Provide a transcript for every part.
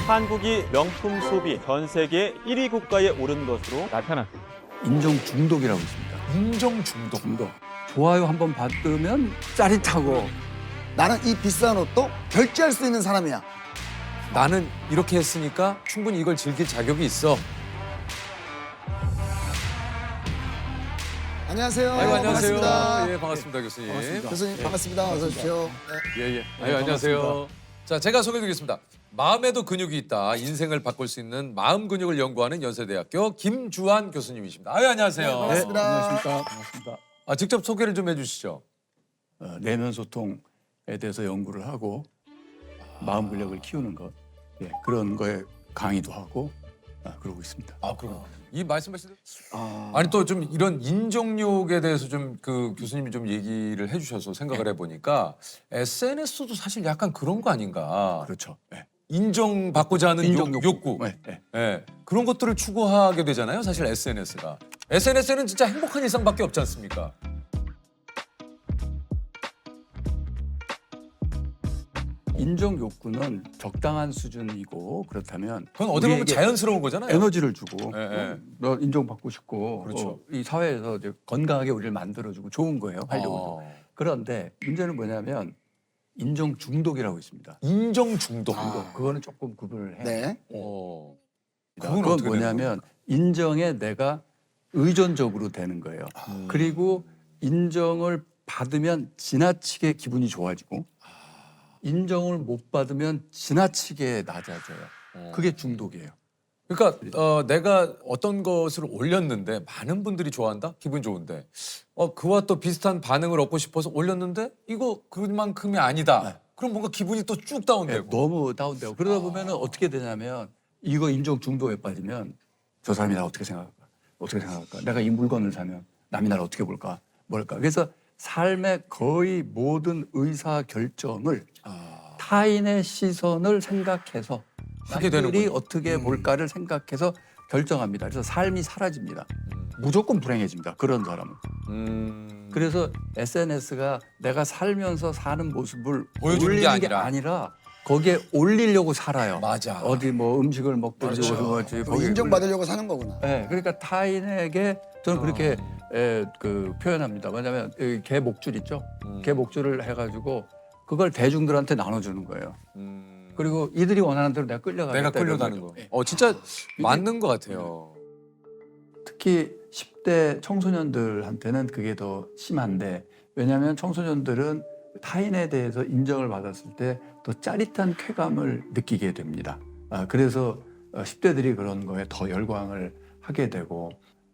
한국이 명품 소비 전 세계 1위 국가에 오른 것으로 나타났습니다. 인정 중독이라고 있습니다. 인정 중독. 좋아요 한번 받으면 짜릿하고 나는 이 비싼 옷도 결제할 수 있는 사람이야. 나는 이렇게 했으니까 충분히 이걸 즐길 자격이 있어. 안녕하세요. 아유, 안녕하세요. 반갑습니다. 예, 반갑습니다, 교수님. 반갑습니다. 교수님 반갑습니다. 어서 오십시오. 네. 예, 예. 아유, 안녕하세요. 자, 제가 소개드리겠습니다. 마음에도 근육이 있다. 인생을 바꿀 수 있는 마음 근육을 연구하는 연세대학교 김주한 교수님이십니다. 아유, 안녕하세요. 네, 반갑습니다. 안녕하십니까. 반갑습니다. 직접 소개를 좀 해주시죠. 내면 소통에 대해서 연구를 하고 마음 근력을 키우는 것 그런 거에 강의도 하고 그러고 있습니다. 그럼 이 말씀하신 아니 또 좀 이런 인정욕에 대해서 좀 그 교수님이 좀 얘기를 해주셔서 생각을 해보니까 SNS도 사실 약간 그런 거 아닌가. 그렇죠. 네. 인정받고자 하는 인정 욕구. 네, 네. 예, 그런 것들을 추구하게 되잖아요. 사실 SNS가. SNS는 진짜 행복한 일상밖에 없지 않습니까? 인정 욕구는 적당한 수준이고 그렇다면 그건 어떻게 보면 우리에게 자연스러운 거잖아요. 에너지를 주고 예, 예. 너 인정받고 싶고 그렇죠. 이 사회에서 이제 건강하게 우리를 만들어주고 좋은 거예요. 활력으로. 그런데 문제는 뭐냐면 인정 중독이라고 있습니다. 인정 중독. 그거는 조금 구분을 해요. 네. 그건 그건 어떻게 뭐냐면 인정에 내가 의존적으로 되는 거예요. 그리고 인정을 받으면 지나치게 기분이 좋아지고 인정을 못 받으면 지나치게 낮아져요. 그게 중독이에요. 그러니까 내가 어떤 것을 올렸는데 많은 분들이 좋아한다? 기분 좋은데 그와 또 비슷한 반응을 얻고 싶어서 올렸는데 이거 그만큼이 아니다. 네. 그럼 뭔가 기분이 또 쭉 다운되고. 너무 다운되고 그러다 보면 어떻게 되냐면 이거 인정 중독에 빠지면 저 사람이 나 어떻게 생각할까? 어떻게 생각할까? 내가 이 물건을 사면 남이 나를 어떻게 볼까? 뭘까? 그래서 삶의 거의 모든 의사 결정을 타인의 시선을 생각해서 하게 남들이 되는군요. 어떻게 볼까를 생각해서 결정합니다. 그래서 삶이 사라집니다. 무조건 불행해집니다. 그런 사람은. 그래서 SNS가 내가 살면서 사는 모습을 보여주는 게 올리는 아니라. 거기에 올리려고 살아요. 맞아. 어디 뭐 음식을 먹든지 맞아. 그거지. 뭐 인정받으려고 사는 거구나. 네, 그러니까 타인에게 저는 그렇게 표현합니다. 뭐냐면 개 목줄 있죠. 개 목줄을 해가지고 그걸 대중들한테 나눠주는 거예요. 그리고 이들이 원하는 대로 내가 끌려가겠다. 내가 끌려다는 거. 네. 진짜 맞는 것 같아요. 특히 10대 청소년들한테는 그게 더 심한데 왜냐하면 청소년들은 타인에 대해서 인정을 받았을 때 더 짜릿한 쾌감을 느끼게 됩니다. 그래서 10대들이 그런 거에 더 열광을 하게 되고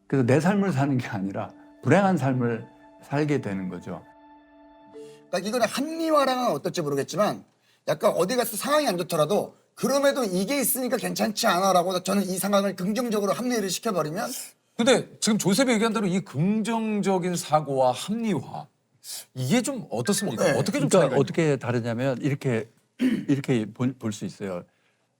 그래서 내 삶을 사는 게 아니라 불행한 삶을 살게 되는 거죠. 그러니까 이거는 합리화랑은 어떨지 모르겠지만 약간 어디 가서 상황이 안 좋더라도 그럼에도 이게 있으니까 괜찮지 않아라고 저는 이 상황을 긍정적으로 합리를 시켜버리면 근데 지금 조셉이 얘기한 대로 이 긍정적인 사고와 합리화 이게 좀 어떻습니까? 네. 어떻게 좀 그러니까 차이가 어떻게 다르냐면 이렇게 볼 수 있어요.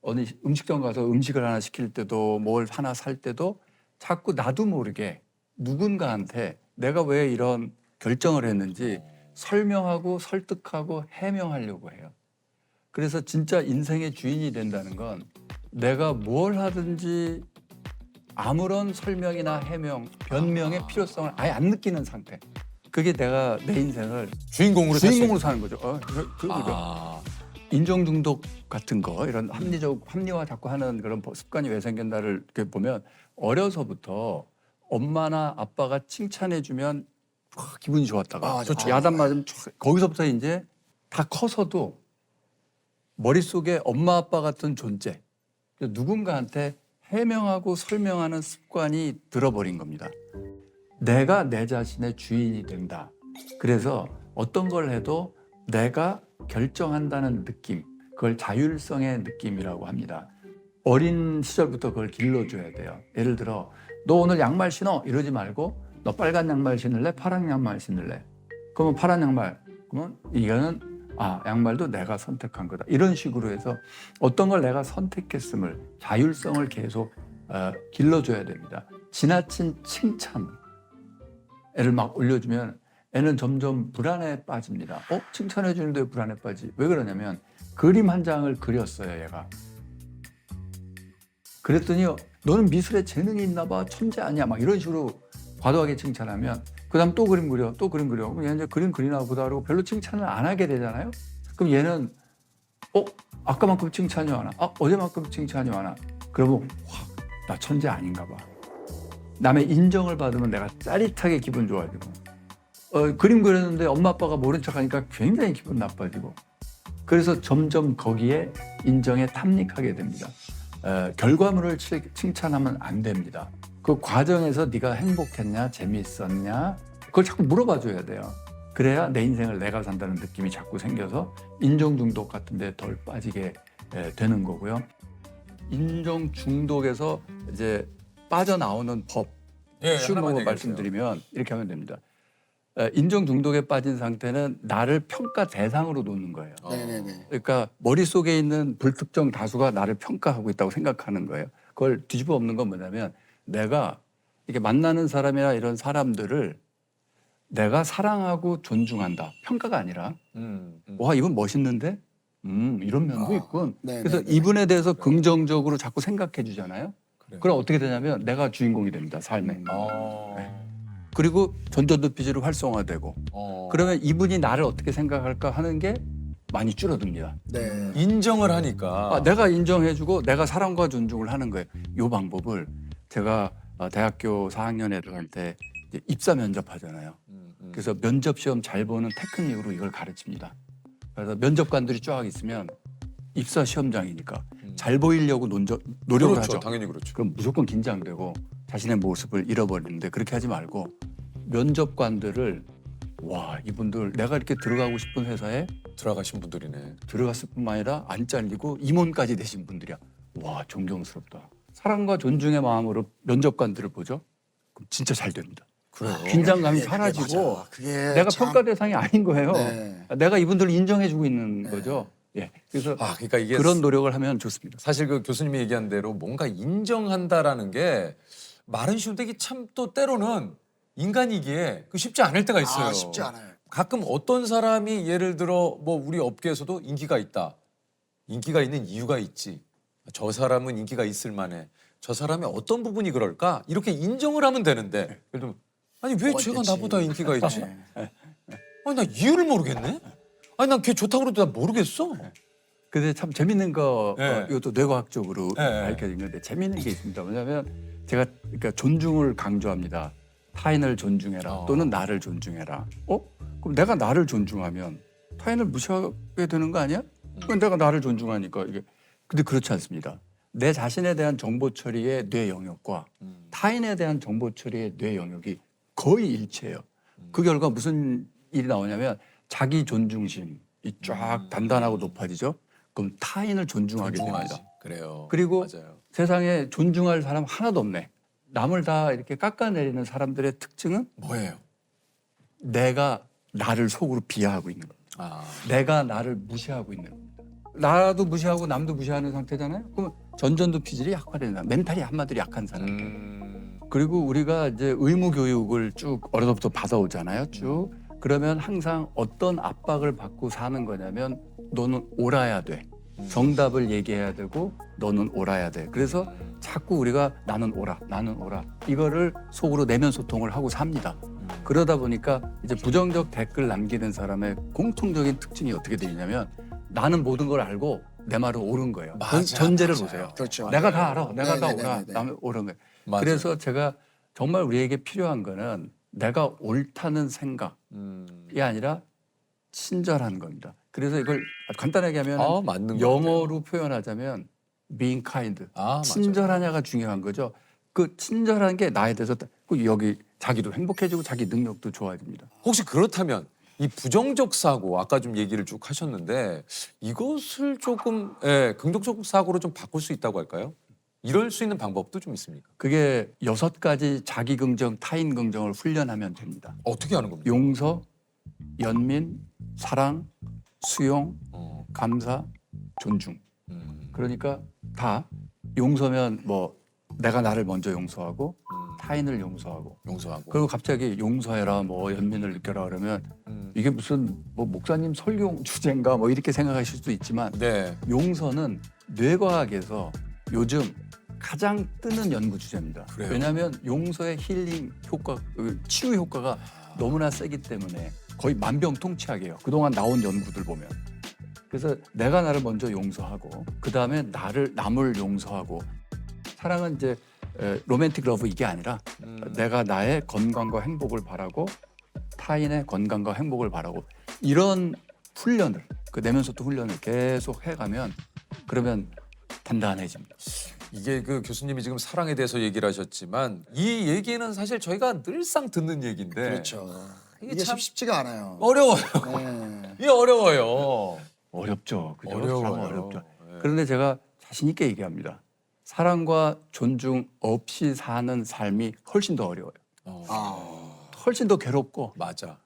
어느 음식점 가서 음식을 하나 시킬 때도 뭘 하나 살 때도 자꾸 나도 모르게 누군가한테 내가 왜 이런 결정을 했는지 설명하고 설득하고 해명하려고 해요. 그래서 진짜 인생의 주인이 된다는 건 내가 뭘 하든지 아무런 설명이나 해명, 변명의 필요성을 아예 안 느끼는 상태. 그게 내가 내 인생을 주인공으로 살수 주인공으로 사는 거죠. 그죠. 인정 중독 같은 거 이런 합리화 자꾸 하는 그런 습관이 왜 생긴다를 이렇게 보면 어려서부터 엄마나 아빠가 칭찬해주면 기분이 좋았다가 좋죠. 야단 맞으면 거기서부터 이제 다 커서도 머릿속에 엄마 아빠 같은 존재 누군가한테 해명하고 설명하는 습관이 들어버린 겁니다. 내가 내 자신의 주인이 된다. 그래서 어떤 걸 해도 내가 결정한다는 느낌, 그걸 자율성의 느낌이라고 합니다. 어린 시절부터 그걸 길러줘야 돼요. 예를 들어 너 오늘 양말 신어 이러지 말고 너 빨간 양말 신을래? 파란 양말 신을래? 그러면 파란 양말. 그러면 이거는 양말도 내가 선택한 거다. 이런 식으로 해서 어떤 걸 내가 선택했음을 자율성을 계속 길러줘야 됩니다. 지나친 칭찬 애를 막 올려주면 애는 점점 불안에 빠집니다. 칭찬해 주는데 불안에 빠지. 왜 그러냐면 그림 한 장을 그렸어요, 얘가. 그랬더니 너는 미술에 재능이 있나 봐. 천재 아니야. 막 이런 식으로 과도하게 칭찬하면 그다음 또 그림 그려. 또 그림 그려. 그럼 얘 이제 그림 그리나 보다 그러고 별로 칭찬을 안 하게 되잖아요. 그럼 얘는 아까만큼 칭찬이 많아. 어제만큼 칭찬이 많아. 그러면 확 나 천재 아닌가 봐. 남의 인정을 받으면 내가 짜릿하게 기분 좋아지고 그림 그렸는데 엄마 아빠가 모른 척하니까 굉장히 기분 나빠지고 그래서 점점 거기에 인정에 탐닉하게 됩니다. 결과물을 칭찬하면 안 됩니다. 그 과정에서 네가 행복했냐 재미있었냐 그걸 자꾸 물어봐줘야 돼요. 그래야 내 인생을 내가 산다는 느낌이 자꾸 생겨서 인정 중독 같은 데 덜 빠지게 되는 거고요. 인정 중독에서 이제 빠져나오는 법 쉬운 하나만 방법 얘기해 주세요. 말씀드리면 이렇게 하면 됩니다. 인정 중독에 빠진 상태는 나를 평가 대상으로 놓는 거예요. 네네네. 그러니까 머릿속에 있는 불특정 다수가 나를 평가하고 있다고 생각하는 거예요. 그걸 뒤집어 엎는 건 뭐냐면 내가 이렇게 만나는 사람이나 이런 사람들을 내가 사랑하고 존중한다. 평가가 아니라 와 이분 멋있는데 이런 면도 있군. 네네네. 그래서 이분에 대해서 긍정적으로 자꾸 생각해 주잖아요. 그럼 어떻게 되냐면 내가 주인공이 됩니다. 삶에. 그리고 전전도피지로 활성화되고 그러면 이분이 나를 어떻게 생각할까 하는 게 많이 줄어듭니다. 네. 인정을 하니까 내가 인정해주고 내가 사랑과 존중을 하는 거예요. 이 방법을 제가 대학교 4학년 애들한테 이제 입사 면접하잖아요. 그래서 면접 시험 잘 보는 테크닉으로 이걸 가르칩니다. 그래서 면접관들이 쫙 있으면 입사 시험장이니까 잘 보이려고 노력을 그렇죠. 하죠. 당연히 그렇죠. 그럼 무조건 긴장되고 자신의 모습을 잃어버리는데 그렇게 하지 말고 면접관들을 와 이분들 내가 이렇게 들어가고 싶은 회사에 들어가신 분들이네. 들어갔을 뿐만 아니라 안 잘리고 임원까지 되신 분들이야. 와 존경스럽다. 사랑과 존중의 마음으로 면접관들을 보죠. 그럼 진짜 잘 됩니다. 그래요. 긴장감이 그게 사라지고 맞아. 그게 내가 참- 평가 대상이 아닌 거예요. 네. 내가 이분들을 인정해주고 있는 거죠. 예. 그래서 그러니까 이게 그런 노력을 하면 좋습니다. 사실 그 교수님이 얘기한 대로 뭔가 인정한다라는 게 말은 쉬운데 이게 참 또 때로는 인간이기에 그 쉽지 않을 때가 있어요. 쉽지 않아요. 가끔 어떤 사람이 예를 들어 뭐 우리 업계에서도 인기가 있다. 인기가 있는 이유가 있지. 저 사람은 인기가 있을 만해. 저 사람의 어떤 부분이 그럴까? 이렇게 인정을 하면 되는데 예를 들면 아니 왜 쟤가 어쨌지. 나보다 인기가 있지? 네. 아니 나 이유를 모르겠네. 아니 난 걔 좋다고 그래도 나 모르겠어. 근데 참 재밌는 거 네. 이것도 뇌과학적으로 네. 밝혀진 건데 재밌는 게 있습니다. 뭐냐면 제가 그러니까 존중을 강조합니다. 타인을 존중해라 또는 나를 존중해라. 그럼 내가 나를 존중하면 타인을 무시하게 되는 거 아니야? 그럼 내가 나를 존중하니까 이게 근데 그렇지 않습니다. 내 자신에 대한 정보 처리의 뇌 영역과 타인에 대한 정보 처리의 뇌 영역이 거의 일치해요. 그 결과 무슨 일이 나오냐면 자기 존중심이 쫙 단단하고 높아지죠. 그럼 타인을 존중하게 존중하지. 됩니다. 그래요. 그리고 맞아요. 세상에 존중할 사람 하나도 없네. 남을 다 이렇게 깎아내리는 사람들의 특징은 뭐예요? 내가 나를 속으로 비하하고 있는 겁니다. 아, 내가 나를 무시하고 있는 겁니다. 나도 무시하고 남도 무시하는 상태잖아요. 그러면 전전도피질이 약화된다. 멘탈이 한마디로 약한 사람. 그리고 우리가 이제 의무 교육을 쭉 어려서부터 받아오잖아요. 쭉. 그러면 항상 어떤 압박을 받고 사는 거냐면 너는 옳아야 돼. 정답을 얘기해야 되고 너는 옳아야 돼. 그래서 자꾸 우리가 나는 옳아, 나는 옳아. 이거를 속으로 내면 소통을 하고 삽니다. 그러다 보니까 이제 부정적 댓글 남기는 사람의 공통적인 특징이 어떻게 되냐면 나는 모든 걸 알고 내 말은 옳은 거예요. 맞아, 전제를 맞아요. 보세요. 그렇죠. 내가 다 알아. 내가 다 네네네네. 옳아. 남은 옳은 거예요. 맞아요. 그래서 제가 정말 우리에게 필요한 거는 내가 옳다는 생각이 아니라 친절한 겁니다. 그래서 이걸 아주 간단하게 하면 맞는 거 영어로 표현하자면 being kind, 맞아요. 친절하냐가 중요한 거죠. 그 친절한 게 나에 대해서 여기 자기도 행복해지고 자기 능력도 좋아집니다. 혹시 그렇다면 이 부정적 사고 아까 좀 얘기를 쭉 하셨는데 이것을 조금 긍정적 사고로 좀 바꿀 수 있다고 할까요? 이럴 수 있는 방법도 좀 있습니까? 그게 6가지 자기 긍정, 타인 긍정을 훈련하면 됩니다. 어떻게 하는 겁니까? 용서, 연민, 사랑, 수용, 감사, 존중. 그러니까 다 용서면 뭐 내가 나를 먼저 용서하고 타인을 용서하고 용서하고. 그리고 갑자기 용서해라 뭐 연민을 느껴라 그러면 이게 무슨 뭐 목사님 설교 주제인가 뭐 이렇게 생각하실 수도 있지만 네. 용서는 뇌과학에서 요즘 가장 뜨는 연구 주제입니다. 그래요? 왜냐하면 용서의 힐링 효과, 치유 효과가 너무나 세기 때문에 거의 만병통치약이에요. 그동안 나온 연구들 보면. 그래서 내가 나를 먼저 용서하고 그 다음에 남을 용서하고 사랑은 이제 로맨틱 러브 이게 아니라 내가 나의 건강과 행복을 바라고 타인의 건강과 행복을 바라고 이런 훈련을 그 내면소통 훈련을 계속 해가면 그러면 단단해집니다. 이게 그 교수님이 지금 사랑에 대해서 얘기를 하셨지만 이 얘기는 사실 저희가 늘상 듣는 얘기인데 그렇죠. 이게 이게 참 쉽지가 않아요. 어려워요. 네. 이게 어려워요. 어렵죠. 그죠? 어려워요. 사랑은 어렵죠. 네. 그런데 제가 자신 있게 얘기합니다. 사랑과 존중 없이 사는 삶이 훨씬 더 어려워요. 훨씬 더 괴롭고 맞아.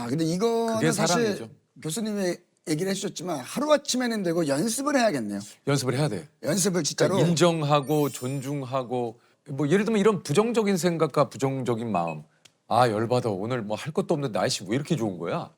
근데 이거는 그게 사실 사랑이죠. 교수님이 얘기를 해주셨지만 하루아침에는 되고 연습을 해야겠네요. 연습을 해야 돼. 연습을 진짜로. 그러니까 인정하고 존중하고 뭐 예를 들면 이런 부정적인 생각과 부정적인 마음. 아 열받아 오늘 뭐 할 것도 없는데 날씨 왜 이렇게 좋은 거야?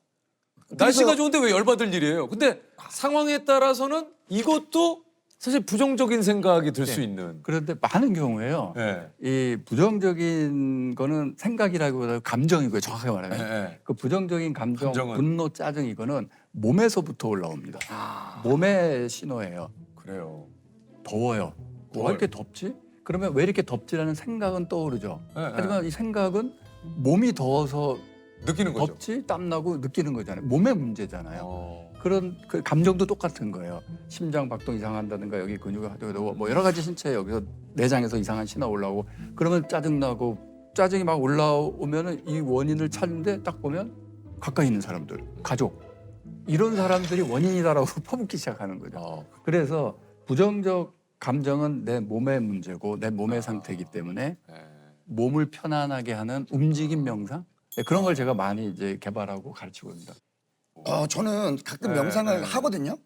날씨가 좋은데 왜 열받을 일이에요? 근데 상황에 따라서는 이것도 사실 부정적인 생각이 들 수 있는. 그런데 많은 경우에요. 네. 이 부정적인 거는 생각이라기보다 감정이고요. 정확하게 말하면. 네. 그 부정적인 감정, 감정은? 분노, 짜증 이거는 몸에서부터 올라옵니다. 몸의 신호예요. 그래요. 더워요. 왜 이렇게 덥지? 그러면 왜 이렇게 덥지라는 생각은 떠오르죠. 네, 하지만 이 생각은 몸이 더워서 느끼는 거죠. 덥지, 땀나고 느끼는 거잖아요. 몸의 문제잖아요. 그런 그 감정도 똑같은 거예요. 심장 박동 이상한다든가 여기 근육이 하더라도 뭐 여러 가지 신체 여기서 내장에서 이상한 신호 올라오고 그러면 짜증나고 짜증이 막 올라오면은 이 원인을 찾는데 딱 보면 가까이 있는 사람들, 가족 이런 사람들이 원인이다라고 퍼붓기 시작하는 거죠. 그래서 부정적 감정은 내 몸의 문제고 내 몸의 상태이기 때문에 몸을 편안하게 하는 움직임 명상 그런 걸 제가 많이 이제 개발하고 가르치고 있습니다. 저는 가끔 명상을 하거든요.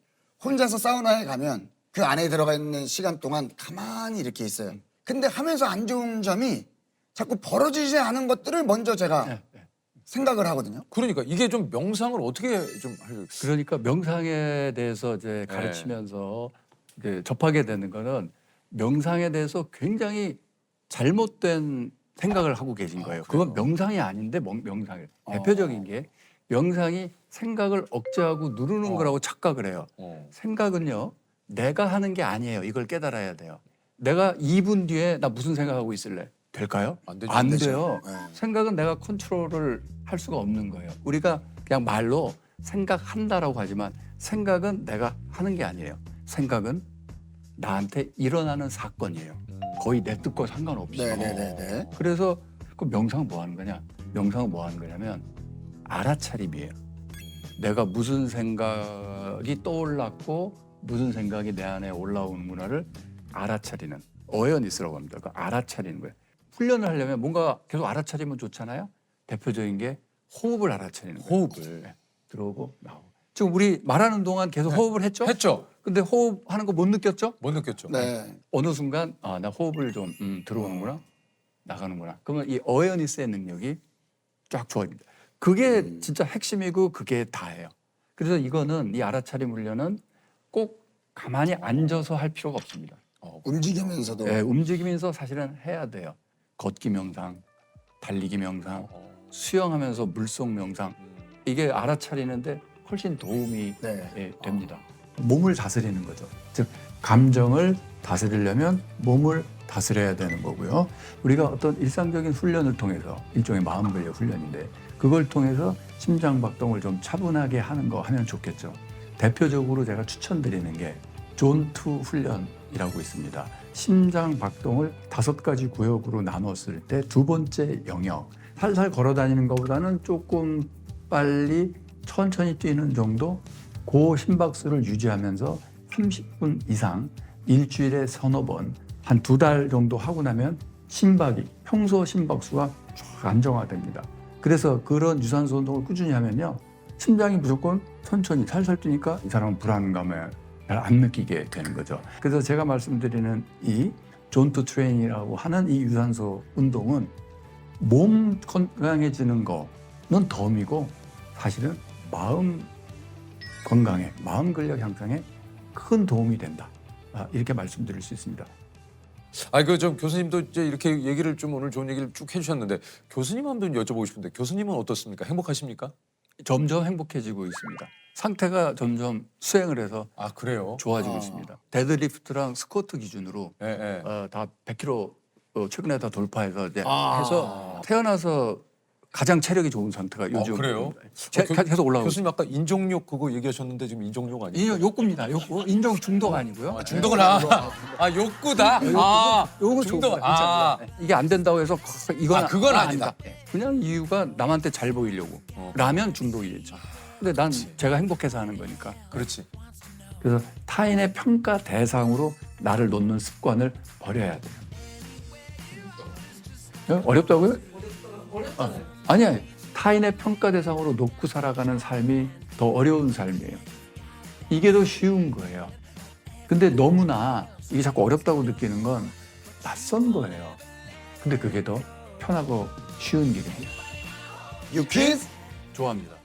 혼자서 사우나에 가면 그 안에 들어가 있는 시간 동안 가만히 이렇게 있어요. 근데 하면서 안 좋은 점이 자꾸 벌어지지 않은 것들을 먼저 제가 생각을 하거든요. 그러니까 이게 좀 명상을 어떻게 좀 할? 그러니까 명상에 대해서 이제 가르치면서 이제 접하게 되는 거는 명상에 대해서 굉장히 잘못된 생각을 하고 계신 거예요. 그건 명상이 아닌데 명상이에요. 대표적인 게 명상이 생각을 억제하고 누르는 거라고 착각을 해요. 생각은요. 내가 하는 게 아니에요. 이걸 깨달아야 돼요. 내가 2분 뒤에 나 무슨 생각하고 있을래? 될까요? 안 되죠. 안 되죠. 돼요. 네. 생각은 내가 컨트롤을 할 수가 없는 거예요. 우리가 그냥 말로 생각한다라고 하지만 생각은 내가 하는 게 아니에요. 생각은 나한테 일어나는 사건이에요. 거의 내 뜻과 상관없이. 네네네. 그래서 그 명상은 뭐 하는 거냐? 명상은 뭐 하는 거냐면 알아차림이에요. 내가 무슨 생각이 떠올랐고 무슨 생각이 내 안에 올라오는구나를 알아차리는 어웨어니스라고 합니다. 그 알아차리는 거예요. 훈련을 하려면 뭔가 계속 알아차리면 좋잖아요. 대표적인 게 호흡을 알아차리는 거예요. 호흡을. 네. 들어오고 나오고. 지금 우리 말하는 동안 계속 호흡을 했죠? 했죠. 근데 호흡하는 거 못 느꼈죠? 못 느꼈죠. 네. 어느 순간 나 호흡을 좀 들어오는구나 나가는구나. 그러면 이 어웨어니스의 능력이 쫙 좋아집니다. 그게 진짜 핵심이고 그게 다예요. 그래서 이거는 이 알아차림 훈련은 꼭 가만히 앉아서 할 필요가 없습니다. 움직이면서도. 네, 움직이면서 사실은 해야 돼요. 걷기 명상, 달리기 명상, 수영하면서 물속 명상 이게 알아차리는데 훨씬 도움이 됩니다. 몸을 다스리는 거죠. 즉 감정을 다스리려면 몸을 다스려야 되는 거고요. 우리가 어떤 일상적인 훈련을 통해서 일종의 마음 근력 훈련인데 그걸 통해서 심장 박동을 좀 차분하게 하는 거 하면 좋겠죠. 대표적으로 제가 추천드리는 게 존2 훈련이라고 있습니다. 심장 박동을 5가지 구역으로 나눴을 때 두 번째 영역, 살살 걸어 다니는 것보다는 조금 빨리 천천히 뛰는 정도 그 심박수를 유지하면서 30분 이상 일주일에 서너 번 한 2달 정도 하고 나면 심박이 평소 심박수가 쫙 안정화됩니다. 그래서 그런 유산소 운동을 꾸준히 하면요. 심장이 무조건 천천히 살살 뛰니까 이 사람은 불안감을 잘 안 느끼게 되는 거죠. 그래서 제가 말씀드리는 이 존2 트레이닝이라고 하는 이 유산소 운동은 몸 건강해지는 거는 덤이고 사실은 마음 건강에, 마음 근력 향상에 큰 도움이 된다. 이렇게 말씀드릴 수 있습니다. 그 좀 교수님도 이제 이렇게 얘기를 좀 오늘 좋은 얘기를 쭉 해주셨는데 교수님 한번 여쭤보고 싶은데 교수님은 어떻습니까? 행복하십니까? 점점 행복해지고 있습니다. 상태가 점점 수행을 해서 아 그래요? 좋아지고 있습니다. 데드리프트랑 스쿼트 기준으로 예, 예. 다 100kg 최근에 다 돌파해서 이제 해서 태어나서 가장 체력이 좋은 상태가 요즘. 그래요? 계속 올라오고. 교수님 아까 인종욕 그거 얘기하셨는데 지금 인종욕 아니에요? 인정 욕구입니다. 욕구. 인정 중독 아니고요. 중독은 욕구다. 요거 중독. 좋은 거야. 이게 안 된다고 해서 이건 그건 아니다. 그냥 이유가 남한테 잘 보이려고. 라면 중독이겠죠. 근데 난 제가 행복해서 하는 거니까. 그렇지. 그래서 타인의 평가 대상으로 나를 놓는 습관을 버려야 돼요. 어렵다고요? 아니야. 타인의 평가 대상으로 놓고 살아가는 삶이 더 어려운 삶이에요. 이게 더 쉬운 거예요. 근데 너무나 이게 자꾸 어렵다고 느끼는 건 낯선 거예요. 근데 그게 더 편하고 쉬운 길입니다. 유퀴즈 좋아합니다.